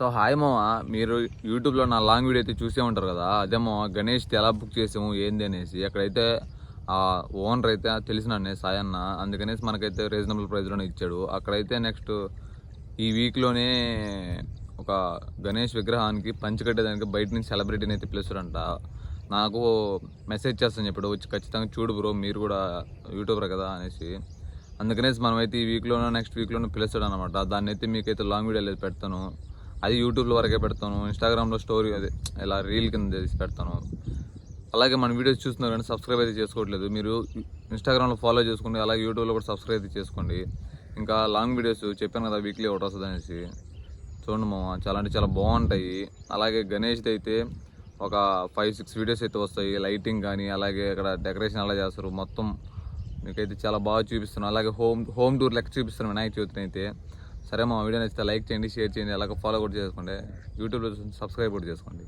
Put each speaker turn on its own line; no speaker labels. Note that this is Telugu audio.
సో హాయ్ మామ, మీరు యూట్యూబ్లో నా లాంగ్ వీడియో అయితే చూసే ఉంటారు కదా. అదే మామ, గణేష్ది ఎలా బుక్ చేసాము ఏంది అనేసి. అక్కడైతే ఆ ఓనర్ అయితే తెలిసిన సాయన్న, అందుకనేసి మనకైతే రీజనబుల్ ప్రైస్లోనే ఇచ్చాడు. అక్కడైతే నెక్స్ట్ ఈ వీక్లోనే ఒక గణేష్ విగ్రహానికి పంచికట్టేదానికి బయట నుంచి సెలబ్రిటీని అయితే పిలుస్తారంట. నాకు మెసేజ్ చేస్తాను చెప్పాడు, వచ్చి ఖచ్చితంగా చూడు బ్రో, మీరు కూడా యూట్యూబర్ కదా అనేసి. అందుకనేసి మనమైతే ఈ వీక్లోనో నెక్స్ట్ వీక్లోనో పిలుస్తాడు అనమాట. దాన్ని అయితే మీకైతే లాంగ్ వీడియోలు అయితే పెడతాను. అది యూట్యూబ్లో వరకే పెడతాను, ఇన్స్టాగ్రామ్లో స్టోరీ అదే ఇలా రీల్ కింద చేసి పెడతాను. అలాగే మన వీడియోస్ చూస్తున్నారు కానీ సబ్స్క్రైబ్ అయితే చేసుకోవట్లేదు. మీరు ఇన్స్టాగ్రామ్లో ఫాలో చేసుకోండి, అలాగే యూట్యూబ్లో కూడా సబ్స్క్రైబ్ అయితే చేసుకోండి. ఇంకా లాంగ్ వీడియోస్ చెప్పాను కదా, వీక్లీ ఒకటి వస్తుంది అనేసి. చూడండి మామ, చాలా అంటే చాలా బాగుంటాయి. అలాగే గణేష్ది అయితే ఒక 5-6 వీడియోస్ అయితే వస్తాయి. లైటింగ్ కానీ అలాగే ఇక్కడ డెకరేషన్ అలా చేస్తారు. మొత్తం మీకైతే చాలా బాగా చూపిస్తున్నాను. అలాగే హోమ్ టూర్ లెక్క చూపిస్తున్నాను వినాయక చవితిని అయితే. సరే మా వీడియో నచ్చితే లైక్ చేయండి, షేర్ చేయండి, అలాగే ఫాలో కూడా చేసుకోండి. యూట్యూబ్లో సబ్స్క్రైబ్ కూడా చేసుకోండి.